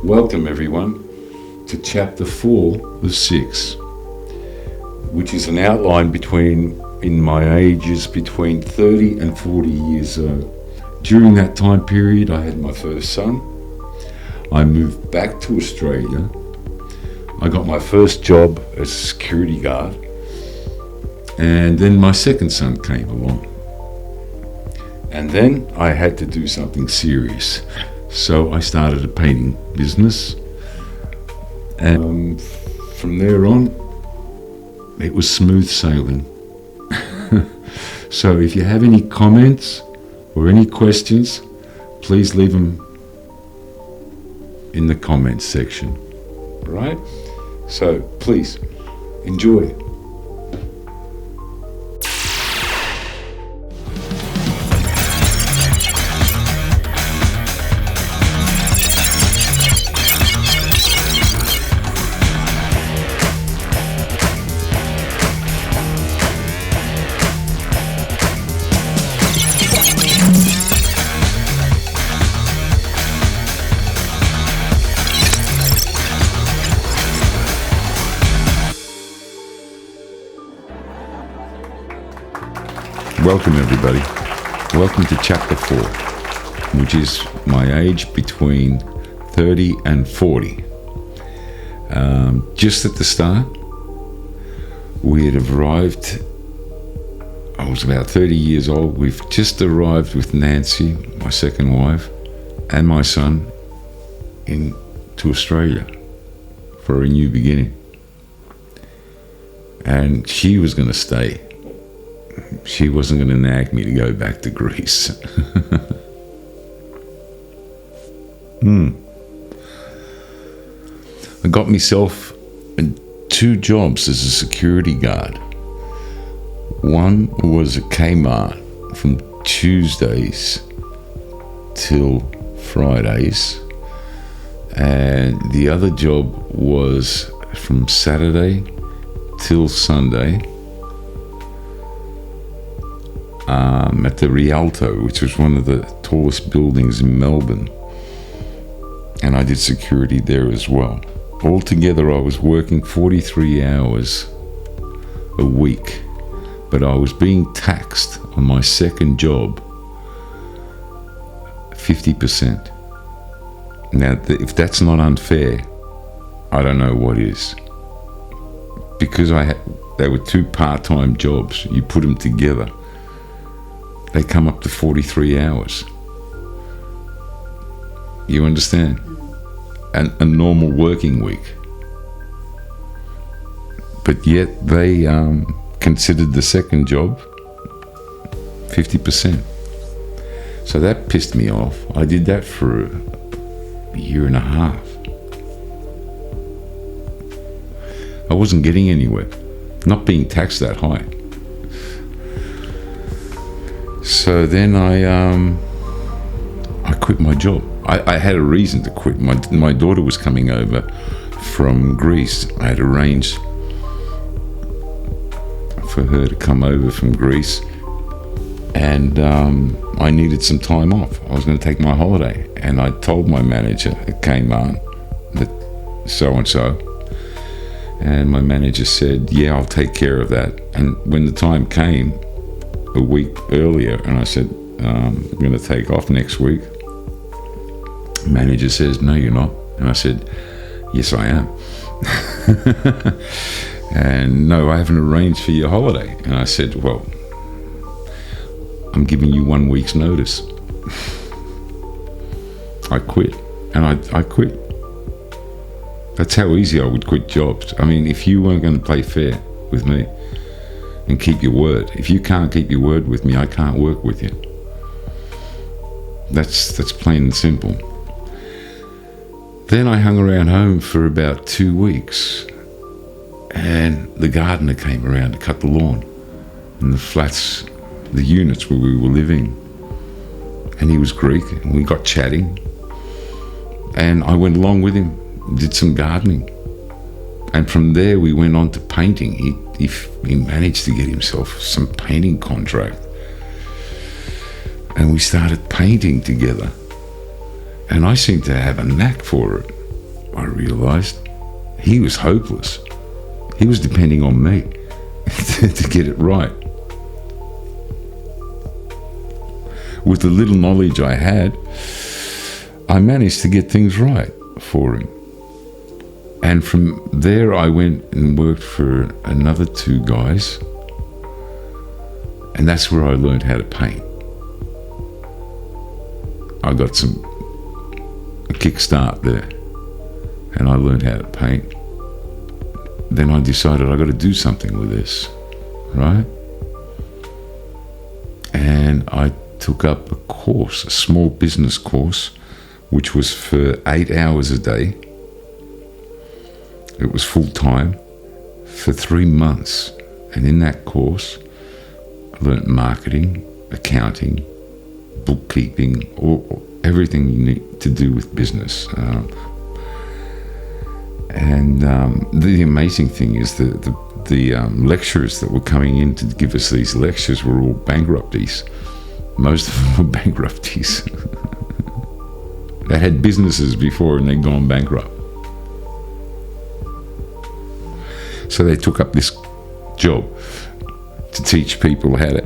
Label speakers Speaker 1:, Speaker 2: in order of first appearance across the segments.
Speaker 1: Welcome everyone to chapter 4 of 6, which is an outline in my ages between 30 and 40 years old. During that time period I had my first son. I moved back to Australia. I got my first job as a security guard, and then my second son came along. And then I had to do something serious. So I started a painting business. And from there on, it was smooth sailing. So if you have any comments or any questions, please leave them in the comments section. All right? So please, enjoy. Welcome everybody. Welcome to chapter 4, which is my age between 30 and 40. Just at the start, we had arrived, I was about 30 years old. We've just arrived with Nancy, my second wife, and my son to Australia for a new beginning. And she was going to stay. She wasn't going to nag me to go back to Greece. I got myself 2 jobs as a security guard. One was at Kmart from Tuesdays till Fridays, and the other job was from Saturday till Sunday. At the Rialto, which was one of the tallest buildings in Melbourne, and I did security there as well. Altogether I was working 43 hours a week, but I was being taxed on my second job 50%. Now if that's not unfair, I don't know what is. Because they were 2 part-time jobs, you put them together, they come up to 43 hours. You understand? And a normal working week. But yet they considered the second job 50%. So that pissed me off. I did that for a year and a half. I wasn't getting anywhere. Not being taxed that high. So then I quit my job. I had a reason to quit. My daughter was coming over from Greece. I had arranged for her to come over from Greece, and I needed some time off. I was going to take my holiday, and I told my manager at Kmart that so-and-so, and my manager said, yeah, I'll take care of that. And when the time came, a week earlier, and I said, I'm going to take off next week. Manager says, no, you're not. And I said, yes, I am. And no, I haven't arranged for your holiday. And I said, well, I'm giving you 1 week's notice. I quit. And I quit. That's how easy I would quit jobs. I mean, if you weren't going to play fair with me and keep your word. If you can't keep your word with me, I can't work with you. That's plain and simple. Then I hung around home for about 2 weeks, and the gardener came around to cut the lawn in the flats, the units where we were living. And he was Greek, and we got chatting, and I went along with him, did some gardening. And from there we went on to painting. He managed to get himself some painting contract. And we started painting together. And I seemed to have a knack for it. I realised he was hopeless. He was depending on me to get it right. With the little knowledge I had, I managed to get things right for him. And from there I went and worked for another 2 guys, and that's where I learned how to paint. I got a kickstart there, and I learned how to paint. Then I decided I got to do something with this, right? And I took up a course, a small business course, which was for 8 hours a day. It was full time for 3 months. And in that course, I learned marketing, accounting, bookkeeping, everything you need to do with business. The amazing thing is the lecturers that were coming in to give us these lectures were all bankruptees. Most of them were bankruptees. They had businesses before and they'd gone bankrupt. So they took up this job to teach people how to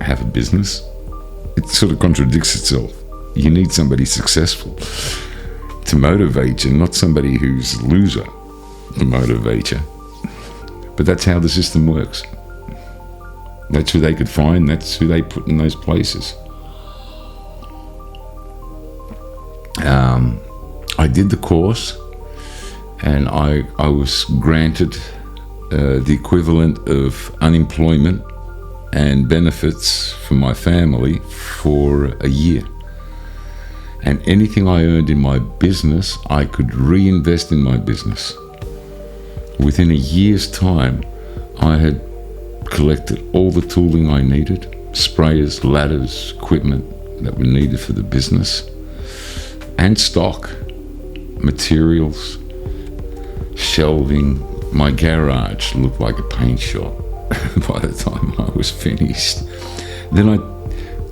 Speaker 1: have a business. It sort of contradicts itself. You need somebody successful to motivate you, not somebody who's a loser to motivate you. But that's how the system works. That's who they could find, that's who they put in those places. I did the course, and I was granted the equivalent of unemployment and benefits for my family for a year. And anything I earned in my business, I could reinvest in my business. Within a year's time, I had collected all the tooling I needed, sprayers, ladders, equipment that were needed for the business, and stock, materials, shelving. My garage looked like a paint shop by the time I was finished. Then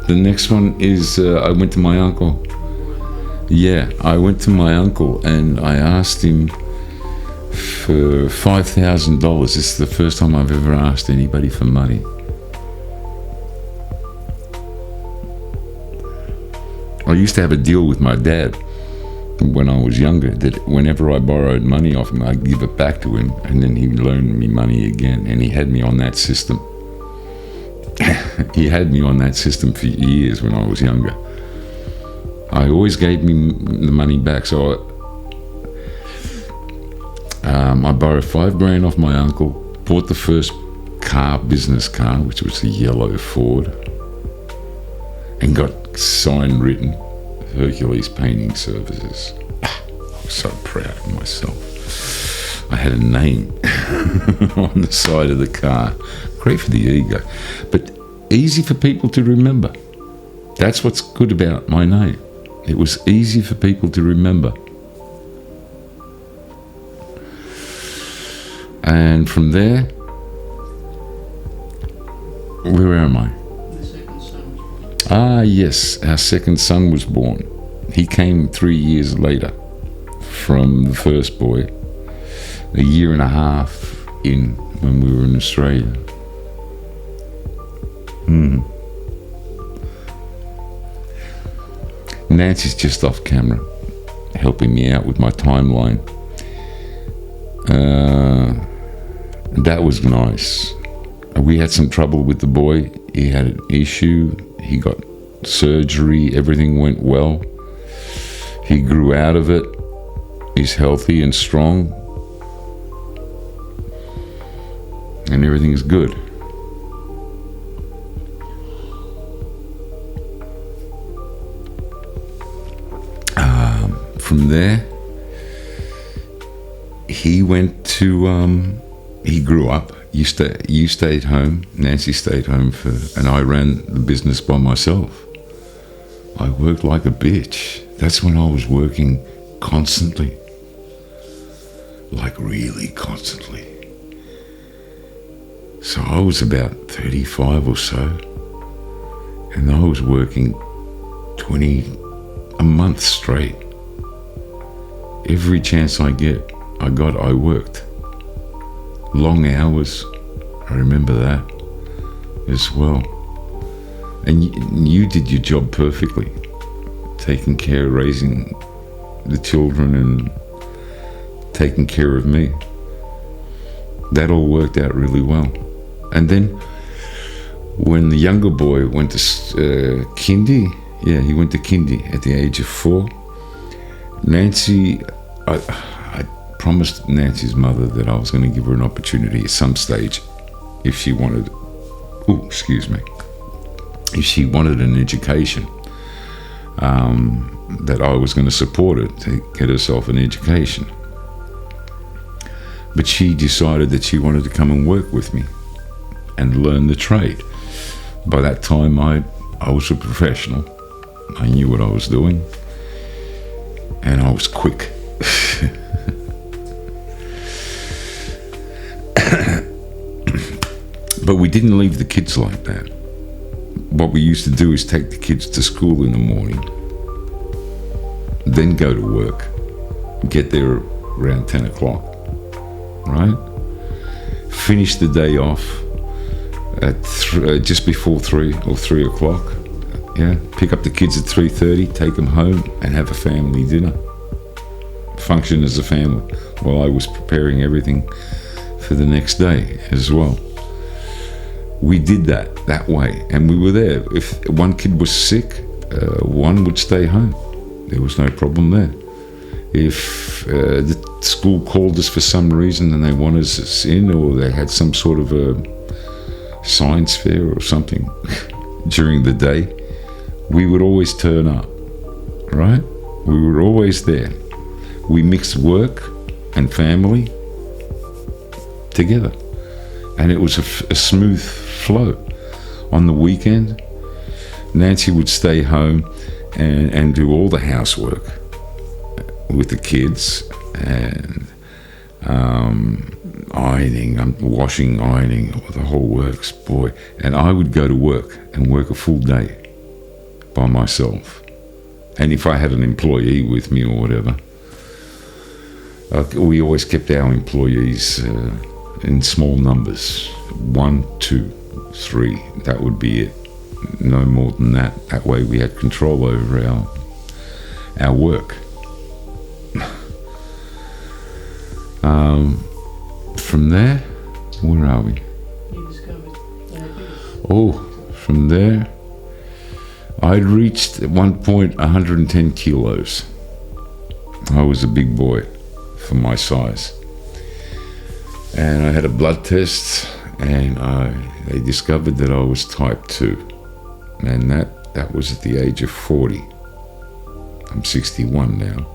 Speaker 1: the next one is I went to my uncle. Yeah, I went to my uncle and I asked him for $5,000. This is the first time I've ever asked anybody for money. I used to have a deal with my dad when I was younger that whenever I borrowed money off him, I'd give it back to him, and then he'd loan me money again, and he had me on that system. He had me on that system for years when I was younger. I always gave me the money back, so I borrowed $5,000 off my uncle, bought the first business car, which was a yellow Ford, and got sign written Hercules Painting Services. I was so proud of myself. I had a name on the side of the car. Great for the ego, but easy for people to remember. That's what's good about my name. It was easy for people to remember. And from there, where am I? Yes, our second son was born. He came 3 years later from the first boy, a year and a half in when we were in Australia. Nancy's just off camera, helping me out with my timeline. That was nice. We had some trouble with the boy. He had an issue. He got surgery. Everything went well. He grew out of it. He's healthy and strong. And everything is good. From there, he went to, he grew up. You stayed home, Nancy stayed home and I ran the business by myself. I worked like a bitch. That's when I was working constantly. Like really constantly. So I was about 35 or so, and I was working 20 a month straight. every chance I worked. Long hours, I remember that as well. And you did your job perfectly, taking care, raising the children and taking care of me. That all worked out really well. And then when the younger boy went to kindy, he went to kindy at the age of 4. Nancy, I promised Nancy's mother that I was going to give her an opportunity at some stage if she wanted, if she wanted an education, that I was going to support her to get herself an education. But she decided that she wanted to come and work with me and learn the trade. By that time, I was a professional. I knew what I was doing, and I was quick. But we didn't leave the kids like that. What we used to do is take the kids to school in the morning, then go to work, get there around 10 o'clock, right? Finish the day off at just before 3 or 3 o'clock. Pick up the kids at 3:30, take them home and have a family dinner. Function as a family while I was preparing everything for the next day as well. We did that way, and we were there. If one kid was sick, one would stay home. There was no problem there. If the school called us for some reason and they wanted us in, or they had some sort of a science fair or something during the day, we would always turn up, right? We were always there. We mixed work and family together, and it was a smooth flow. On the weekend, Nancy would stay home and do all the housework with the kids, and ironing, washing, ironing, the whole works, boy. And I would go to work and work a full day by myself. And if I had an employee with me or whatever, we always kept our employees in small numbers, 1, 2, 3. That would be it. No more than that. That way we had control over our work. From there, where are we?
Speaker 2: You discovered diabetes.
Speaker 1: Oh, from there, I'd reached at one point 110 kilos. I was a big boy for my size. And I had a blood test, and they discovered that I was type 2. And that was at the age of 40. I'm 61 now.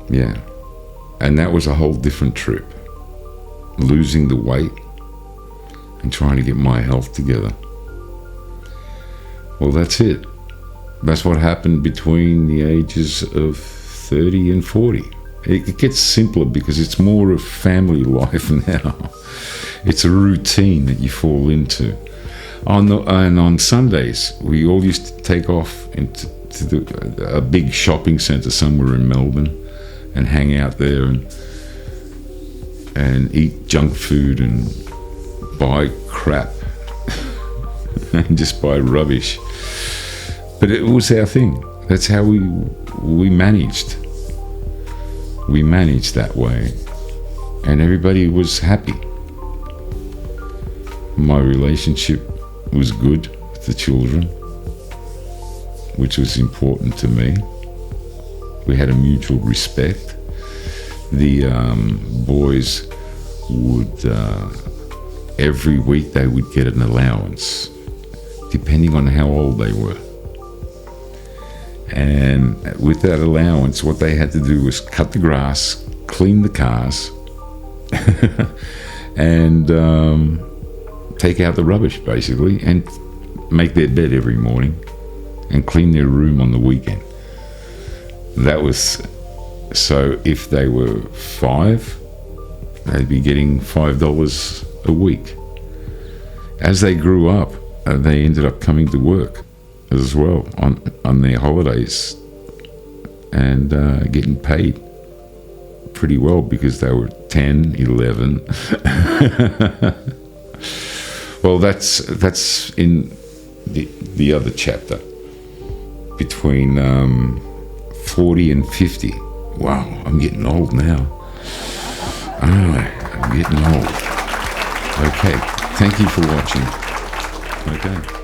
Speaker 1: Yeah. And that was a whole different trip. Losing the weight and trying to get my health together. Well, that's it. That's what happened between the ages of 30 and 40. It gets simpler because it's more of family life now. It's a routine that you fall into. And on Sundays, we all used to take off into a big shopping centre somewhere in Melbourne and hang out there and eat junk food and buy crap and just buy rubbish. But it was our thing. That's how we managed. We managed that way, and everybody was happy. My relationship was good with the children, which was important to me. We had a mutual respect. The boys would, every week they would get an allowance, depending on how old they were. And with that allowance, what they had to do was cut the grass, clean the cars, and take out the rubbish, basically, and make their bed every morning and clean their room on the weekend. That was, so if they were 5, they'd be getting $5 a week. As they grew up, they ended up coming to work as well on their holidays and getting paid pretty well because they were 10, 11. Well, that's in the other chapter, between 40 and 50. Wow, I'm getting old now. I'm getting old. Okay, thank you for watching. Okay.